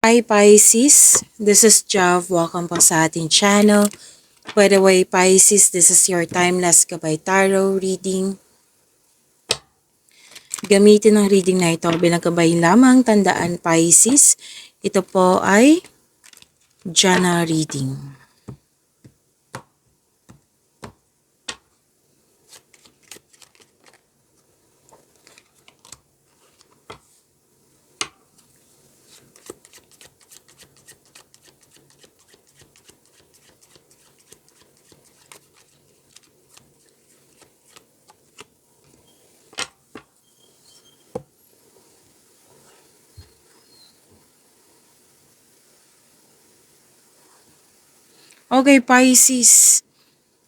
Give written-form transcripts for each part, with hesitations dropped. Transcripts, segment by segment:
Hi Pisces, this is Jav. Welcome po sa ating channel. By the way, Pisces, this is your Timeless Gabay Tarot reading. Gamitin ang reading na ito bilang gabay lamang. Tandaan Pisces, ito po ay Jana reading. Okay Pisces,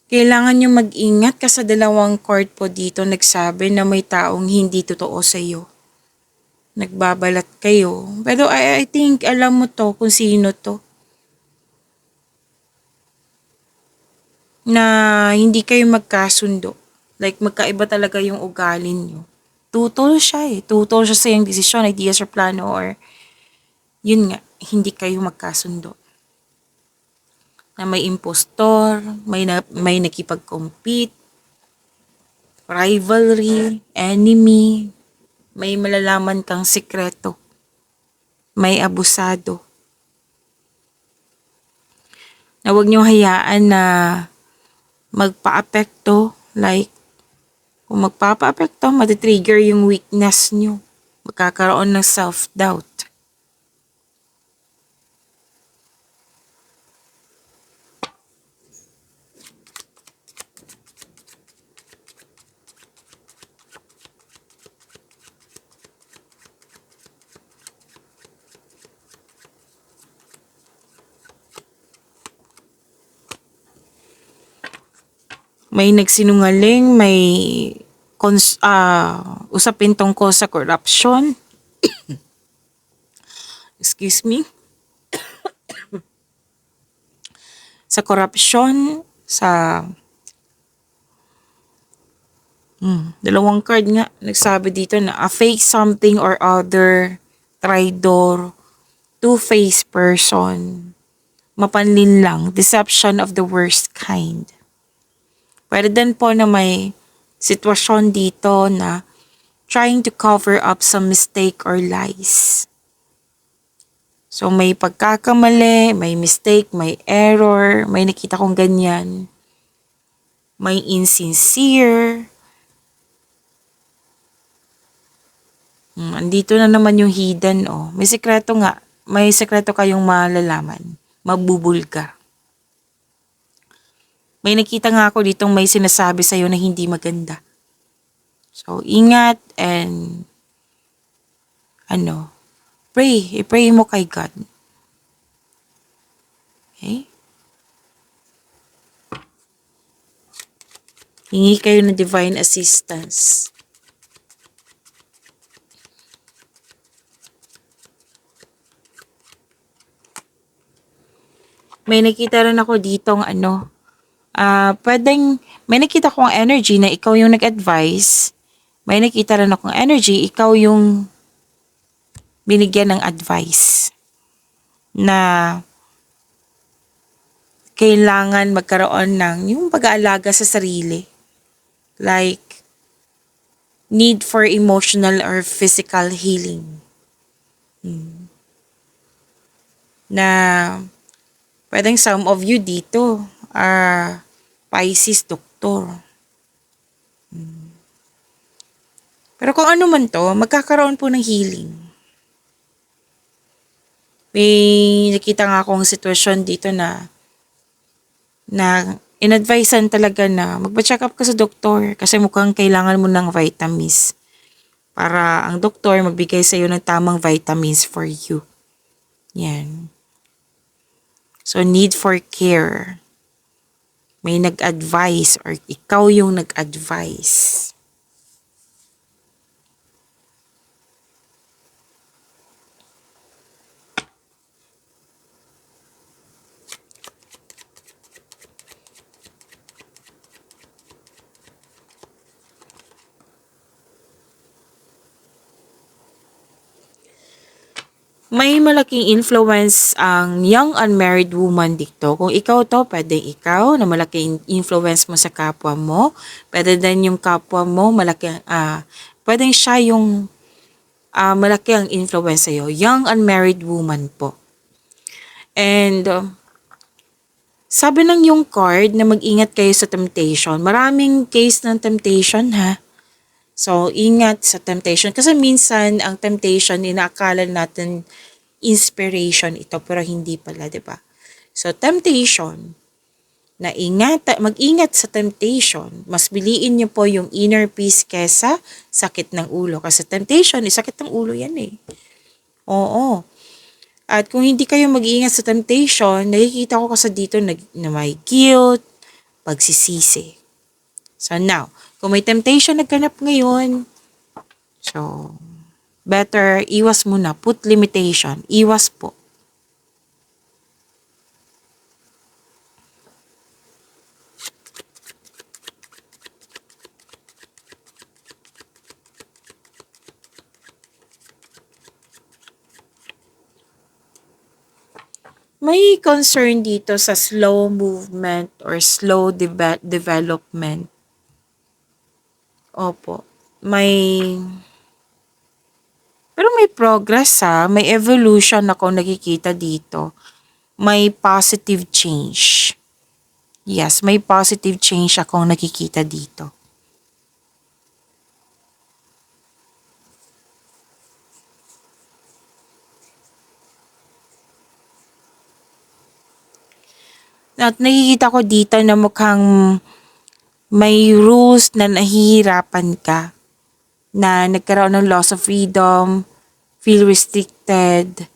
kailangan nyo mag-ingat kasi dalawang card po dito nagsabi na may taong hindi totoo sa iyo. Nagbabalat kayo. Pero I think alam mo to kung sino to. Na hindi kayo magkasundo. Like magkaiba talaga yung ugali nyo. Tutol siya eh. Tutol siya sa iyong desisyon, ideas or plano or yun nga, hindi kayo magkasundo. Na may impostor, may nakipag-compete, rivalry, enemy, may malalaman kang sikreto, may abusado. Na huwag nyo hayaan na magpa-apekto, like kung magpapa-apekto, matitrigger yung weakness nyo. Magkakaroon ng self-doubt. May nagsinungaling, may usapin tungkol sa corruption. Excuse me. Sa corruption, sa dalawang card nga, nagsabi dito na a fake something or other, traidor, two-faced person, mapanlin lang, deception of the worst kind. Pwede din po na may sitwasyon dito na trying to cover up some mistake or lies. So may pagkakamali, may mistake, may error, may nakita kong ganyan. May insincere. Andito na naman yung hidden oh. May sekreto nga. May sekreto kayong malalaman. Mabubul ka. May nakita nga ako ditong may sinasabi sa'yo na hindi maganda. So, ingat and pray. I-pray mo kay God. Okay? Hingi kayo ng divine assistance. May nakita rin ako ditong may nakita kong energy na ikaw yung nag-advise. May nakita rin akong energy, ikaw yung binigyan ng advice na kailangan magkaroon ng yung pag-aalaga sa sarili. Like, need for emotional or physical healing. Na pwedeng some of you dito are Pisces doktor. Pero kung ano man to, magkakaroon po ng healing. May nakita nga akong sitwasyon dito na in-advisean talaga na magpa-check up ka sa doktor kasi mukhang kailangan mo ng vitamins para ang doktor magbigay sa iyo ng tamang vitamins for you. Yan. So, need for care. May nag-advise or ikaw yung nag-advise. May malaking influence ang young unmarried woman dito. Kung ikaw to, pwede ikaw na malaking influence mo sa kapwa mo. Pwede din yung kapwa mo, pwedeng siya yung malaki ang influence sa'yo. Young unmarried woman po. And sabi ng yung card na mag-ingat kayo sa temptation. Maraming case ng temptation ha. So, ingat sa temptation. Kasi minsan, ang temptation, inaakala natin inspiration ito, pero hindi pala, di ba? So, temptation, mag-ingat sa temptation. Mas piliin niyo po yung inner peace kesa sakit ng ulo. Kasi temptation, sakit ng ulo yan eh. Oo. At kung hindi kayo mag-iingat sa temptation, nakikita ko kasi dito na may guilt, pagsisisi. So now, kung may temptation nagkanap ngayon, so better iwas muna, put limitation, iwas po. May concern dito sa slow movement or slow development. Opo. Pero may progress may evolution ako nakikita dito. May positive change. Yes, may positive change akong nakikita dito. At nakikita ko dito na mukhang may rules na nahihirapan ka, na nagkaroon ng loss of freedom, feel restricted,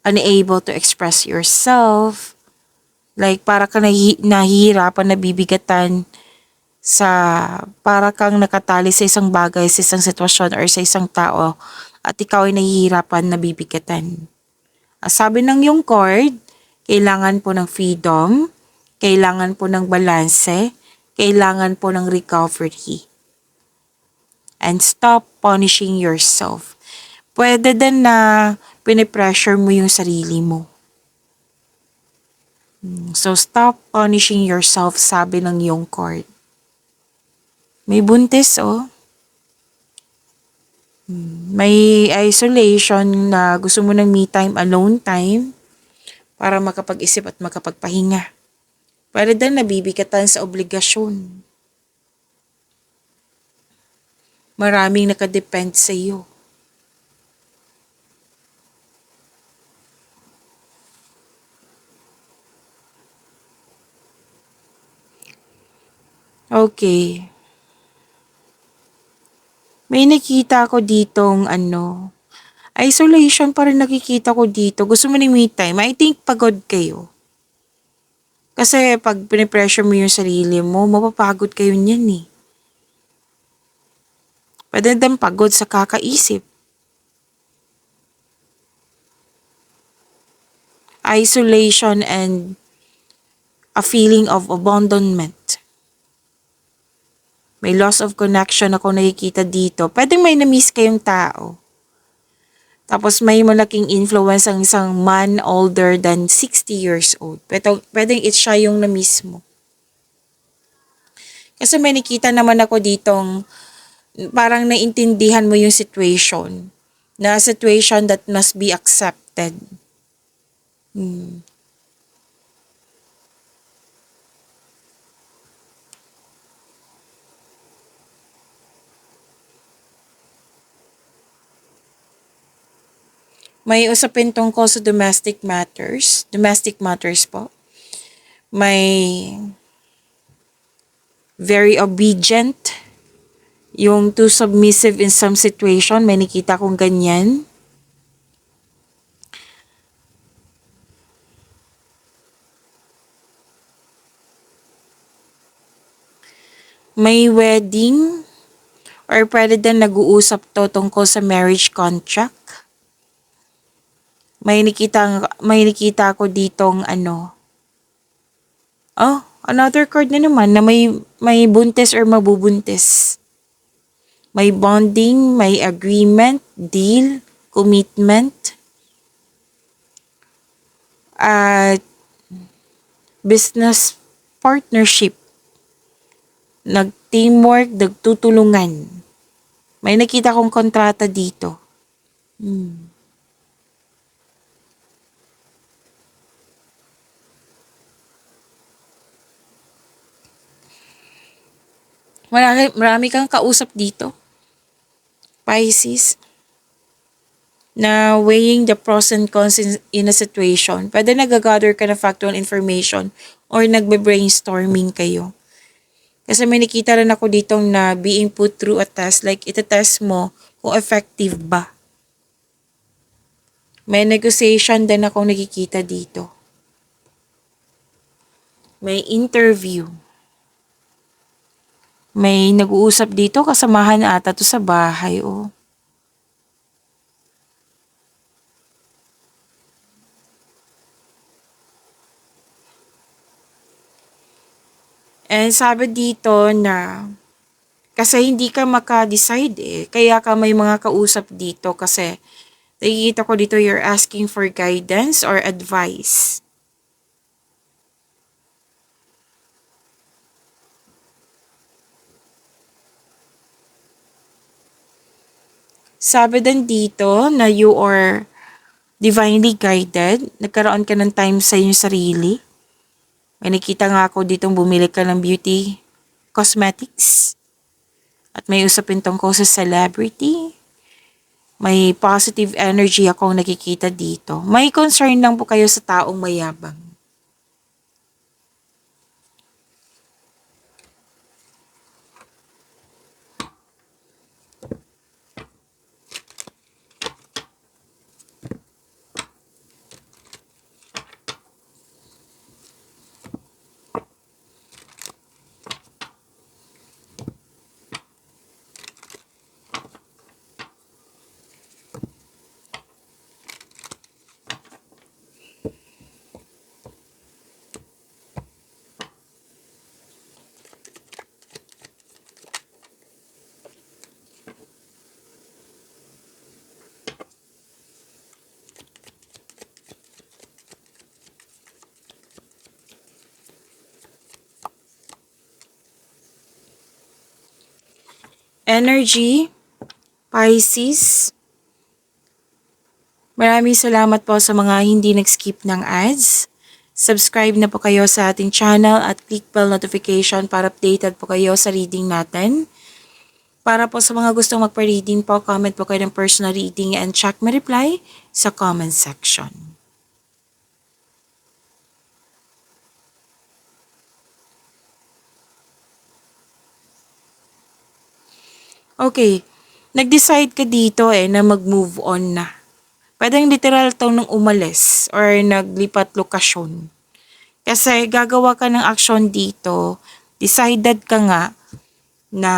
unable to express yourself, like para ka nahihirapan, nabibigatan para kang nakatali sa isang bagay, sa isang sitwasyon, or sa isang tao, at ikaw ay nahihirapan, nabibigatan. Sabi ng yung card, kailangan po ng freedom, kailangan po ng balanse, kailangan po ng recovery. And stop punishing yourself. Pwede din na pinipressure mo yung sarili mo. So stop punishing yourself, sabi ng yung card. May buntis May isolation na gusto mo ng me time, alone time, para makapag-isip at makapagpahinga. Pwede din nabibigatan sa obligasyon. Maraming nakadepend sa iyo. Okay. May nakita ko ditong isolation pa rin nakikita ko dito. Gusto mo ng me time. I think pagod kayo. Kasi pag pinipressure mo yung sarili mo, mapapagod kayo niyan eh. Pwede din pagod sa kakaisip. Isolation and a feeling of abandonment. May loss of connection ako nakikita dito. Pwedeng may na-miss kayong tao. Tapos may malaking influence ang isang man older than 60 years old. Pwedeng siya yung na-miss mo. Kasi may nakita naman ako ditong parang naintindihan mo yung situation. Na situation that must be accepted. May usapin tungkol sa domestic matters. Domestic matters po. May very obedient. Yung too submissive in some situation. May nakita kong ganyan. May wedding. Or pwede din nag-uusap to tungkol sa marriage contract. May nakita ko ditong another card na naman na may buntis or mabubuntis. May bonding, may agreement, deal, commitment. at business partnership, nag-teamwork, nagtutulungan. May nakita kong kontrata dito. Marami kang kausap dito, Pisces, na weighing the pros and cons in a situation. Pwede nag-gather ka ng factual information or nagbe-brainstorming kayo. Kasi may nakita rin ako ditong na being put through a test, like ita-test mo kung effective ba. May negotiation din akong nakikita dito. May interview. May nag-uusap dito, kasamahan ata to sa bahay, oh. And sabi dito na kasi hindi ka maka-decide kaya ka may mga kausap dito kasi nakikita ko dito you're asking for guidance or advice. Sabi din dito na you are divinely guided, nagkaroon ka ng time sa iyong sarili. May nakita nga ako ditong bumili ka ng beauty cosmetics. At may usapin tungkol sa celebrity. May positive energy akong nakikita dito. May concern lang po kayo sa taong mayabang. Energy, Pisces. Maraming salamat po sa mga hindi nag-skip ng ads. Subscribe na po kayo sa ating channel at click bell notification para updated po kayo sa reading natin. Para po sa mga gustong magpa-reading po, comment po kayo ng personal reading and check my reply sa comment section. Okay, nag-decide ka dito na mag-move on na. Pwedeng literal to nung umalis or naglipat lokasyon. Kasi gagawa ka ng action dito, decided ka nga na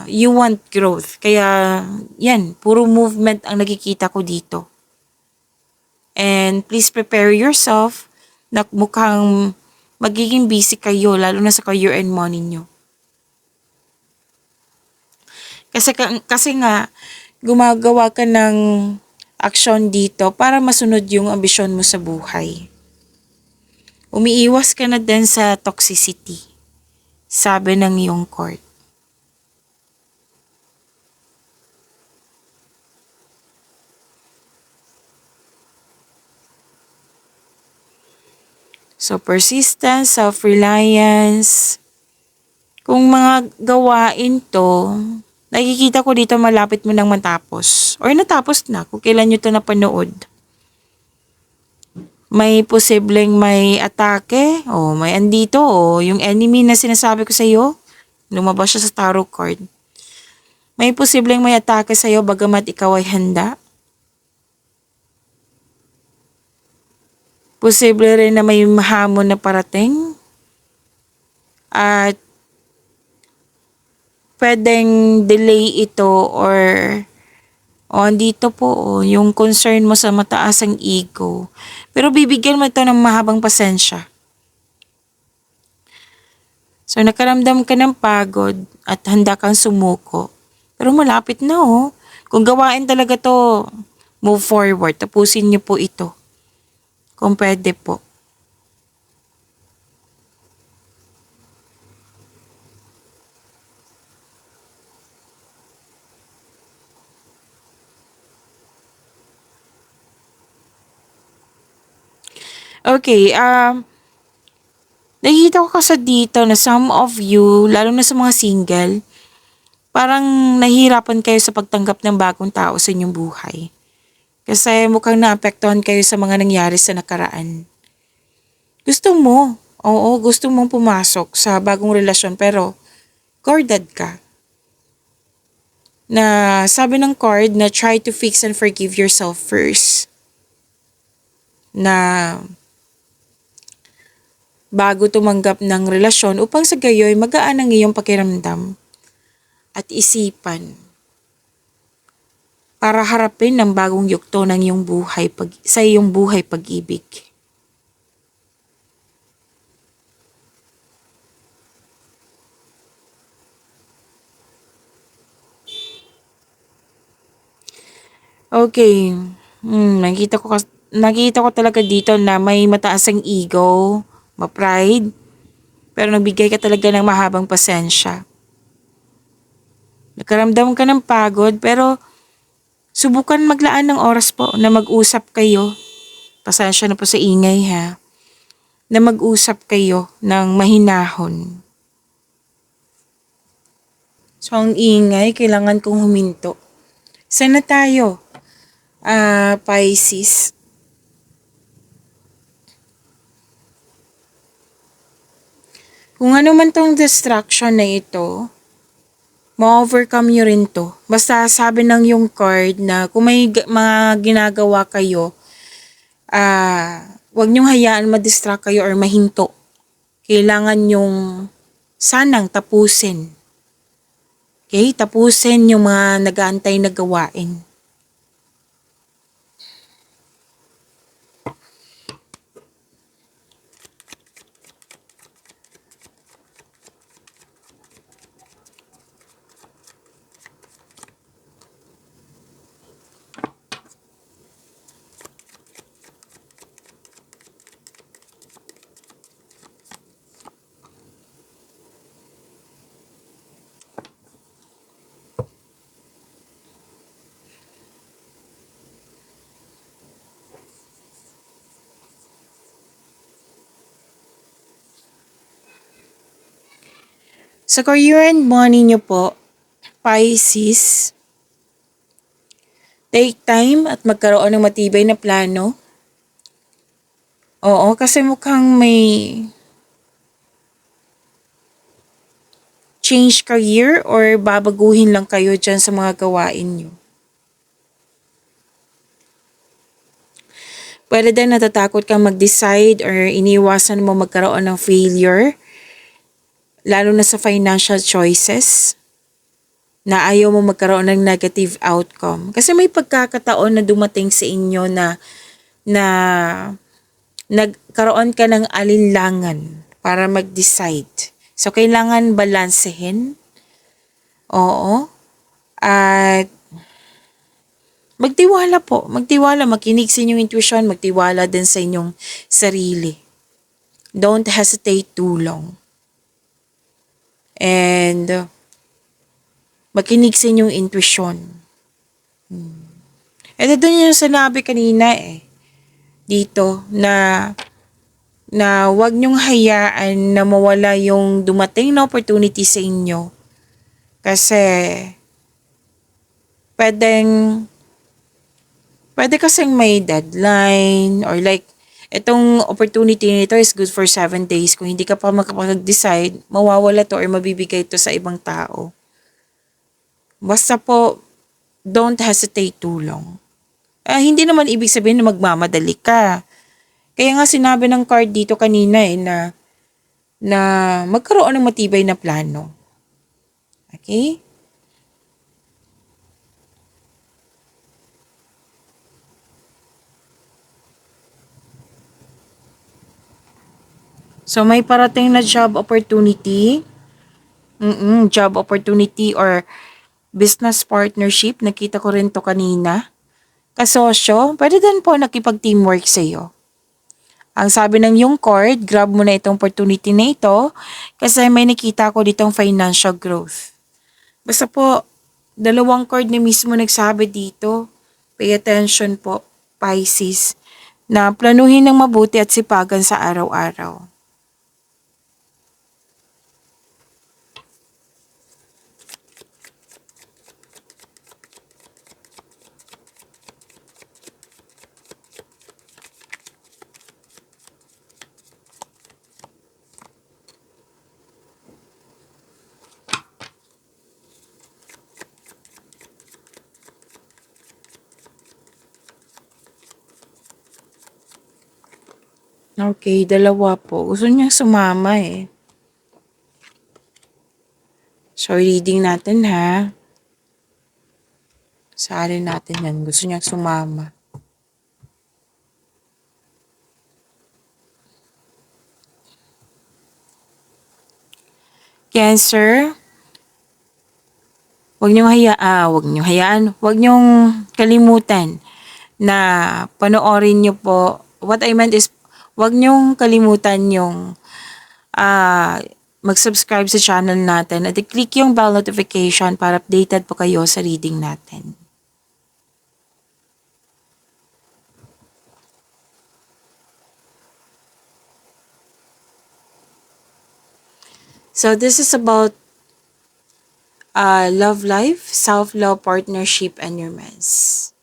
you want growth. Kaya yan, puro movement ang nakikita ko dito. And please prepare yourself na mukhang magiging busy kayo, lalo na sa career and money nyo. Kasi nga, gumagawa ka ng action dito para masunod yung ambisyon mo sa buhay. Umiiwas ka na din sa toxicity, sabi ng iyong court. So, persistence, self-reliance. Kung mga gawain to, nakikita ko dito malapit mo nang matapos. Or natapos na kung kailan nyo to napanood. May posibleng may atake, o may andito, o yung enemy na sinasabi ko sa iyo, lumabas siya sa tarot card. May posibleng may atake sa iyo bagamat ikaw ay handa. Posible rin na may hamon na parating. At pwedeng delay ito or andito po yung concern mo sa mataas ang ego. Pero bibigyan mo ito ng mahabang pasensya. So nakaramdam ka ng pagod at handa kang sumuko. Pero malapit na Kung gawain talaga to, move forward. Tapusin niyo po ito. Kung pwede po. Okay, nakikita ko kasi dito na some of you, lalo na sa mga single, parang nahihirapan kayo sa pagtanggap ng bagong tao sa inyong buhay. Kasi mukhang naapektuhan kayo sa mga nangyari sa nakaraan. Gusto mo, oo, gusto mong pumasok sa bagong relasyon pero guarded ka. Na sabi ng card na try to fix and forgive yourself first. Na bago tumanggap ng relasyon upang sa gayoy magaan ang iyong pakiramdam at isipan para harapin ang bagong yugto ng iyong buhay sa iyong buhay pag-ibig. Okay. Nakita ko talaga dito na may mataas ang ego, ma-pride, pero nagbigay ka talaga ng mahabang pasensya. Nakaramdam ka ng pagod pero subukan maglaan ng oras po na mag-usap kayo. Pasensya na po sa ingay ha. Na mag-usap kayo ng mahinahon. So ang ingay, kailangan kong huminto. Saan na tayo? Pisces. Kung ano man tong distraction na ito, ma-overcome nyo rin to. Basta sabi ng yung card na kung may mga ginagawa kayo, wag nyong hayaan ma-distract kayo or mahinto. Kailangan yung sanang tapusin. Okay? Tapusin yung mga nag-aantay na gawain. Sa career and money nyo po, Pisces, take time at magkaroon ng matibay na plano. Oo, kasi mukhang may change career or babaguhin lang kayo dyan sa mga gawain nyo. Pwede din natatakot kang mag-decide or iniwasan mo magkaroon ng failure, lalo na sa financial choices, na ayaw mo magkaroon ng negative outcome. Kasi may pagkakataon na dumating sa inyo na nagkaroon ka ng alinlangan para mag-decide. So, kailangan balansehin. Oo. At magtiwala po. Magtiwala. Makinig sa inyong intuition. Magtiwala din sa inyong sarili. Don't hesitate too long. And makinig sa inyong intuition. Ito doon yung sinabi kanina dito na wag niyong hayaan na mawala yung dumating na opportunity sa inyo. Kasi pwede kasing may deadline or like itong opportunity nito is good for 7 days. Kung hindi ka pa makapag-decide, mawawala to or mabibigay to sa ibang tao. Basta po, don't hesitate too long. Hindi naman ibig sabihin na magmamadali ka. Kaya nga sinabi ng card dito kanina na magkaroon ng matibay na plano. Okay? So may parating na job opportunity. Job opportunity or business partnership. Nakita ko rin to kanina. Kasosyo, pwede din po nakipag-teamwork sa iyo. Ang sabi ng yung card, grab mo na itong opportunity na ito kasi may nakita ko ditong financial growth. Basta po, dalawang card na mismo nagsabi dito. Pay attention po, Pisces. na planuhin ng mabuti at sipagan sa araw-araw. Okay, dalawa po. Gusto niyang sumama eh. So, reading natin ha. Saalin natin yan. Gusto niyang sumama. Cancer, huwag niyong kalimutan na panoorin niyo po. What I meant is, huwag niyong kalimutan yung mag-subscribe sa channel natin at i-click yung bell notification para updated po kayo sa reading natin. So this is about love life, self-love, partnership, and romance.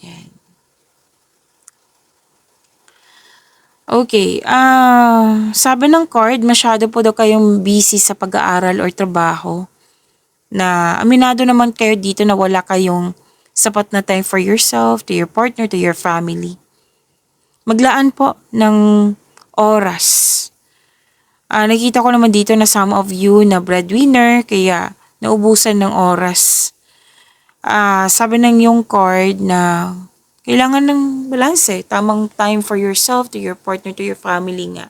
Yan. Okay, sabi ng card, masyado po daw kayong busy sa pag-aaral or trabaho. Na aminado naman kayo dito na wala kayong sapat na time for yourself, to your partner, to your family. Maglaan po ng oras. Nakita ko naman dito na some of you na breadwinner, kaya naubusan ng oras. Sabi ng yung card na kailangan ng balance eh. Tamang time for yourself, to your partner, to your family nga.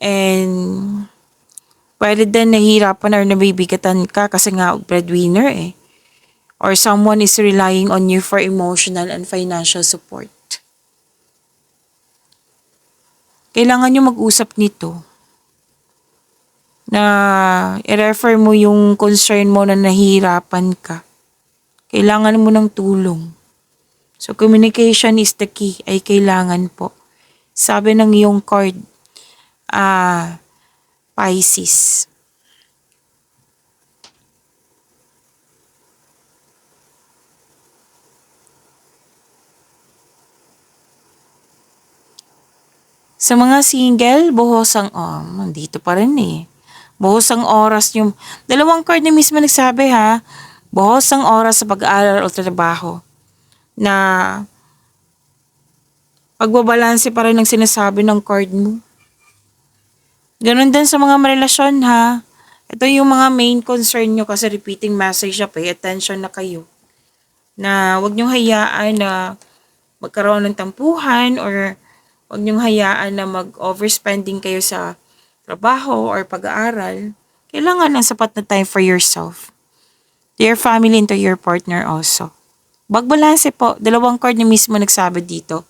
And pwede din nahihirapan or nabibigatan ka kasi nga breadwinner eh. Or someone is relying on you for emotional and financial support. Kailangan nyo mag-usap nito. Na i-refer mo yung concern mo na nahihirapan ka. Kailangan mo ng tulong. So, communication is the key, ay kailangan po. Sabi ng iyong card, Pisces. Sa mga single, buhos ang, dito pa rin eh. Buhos ang oras yung, dalawang card na mismo nagsabi ha, buhos ang oras sa pag-aaral o trabaho. Na pagbabalanse pa rin ang sinasabi ng card mo. Ganon din sa mga relasyon ha. Ito yung mga main concern nyo kasi repeating message siya, pay attention na kayo. Na wag nyong hayaan na magkaroon ng tampuhan or wag nyong hayaan na mag-overspending kayo sa trabaho or pag-aaral. Kailangan ng sapat na time for yourself. To your family and to your partner also. Bagbalanse po. Dalawang card na mismo nagsabi dito.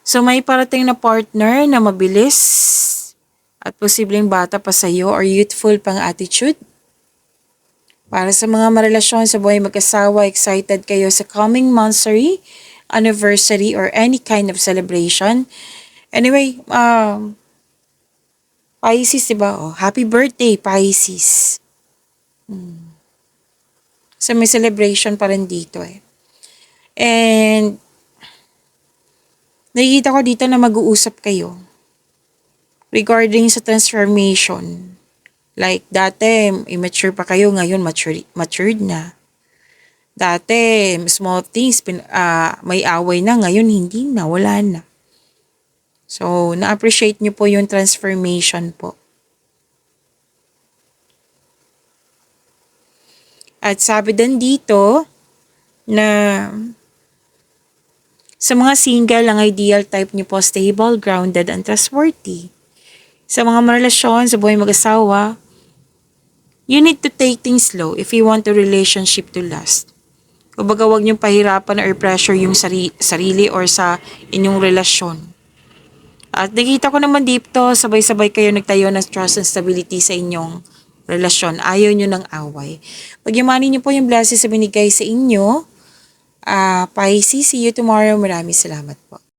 So may parating na partner na mabilis at posibleng bata pa sa iyo or youthful pang attitude. Para sa mga marelasyon sa buhay mag-asawa, excited kayo sa coming monthsary, anniversary, or any kind of celebration. Anyway, Pisces, diba? Oh, happy birthday, Pisces. So may celebration pa rin dito eh. And nakikita ko dito na mag-uusap kayo regarding sa transformation. Like, dati, immature pa kayo, ngayon matured na. Dati, small things, may away na, ngayon hindi na, wala na. So, na-appreciate nyo po yung transformation po. At sabi din dito, na sa mga single, ang ideal type nyo po, stable, grounded, and trustworthy. Sa mga marelasyon, sa buhay mag-asawa, you need to take things slow if you want the relationship to last. Kumbaga, huwag niyong pahirapan or pressure yung sarili or sa inyong relasyon. At nakita ko naman dito, sabay-sabay kayo nagtayo ng trust and stability sa inyong relasyon. Ayaw nyo ng away. Pagyamanin nyo po yung blessings sa binigay sa inyo. Pisces, see you tomorrow. Maraming salamat po.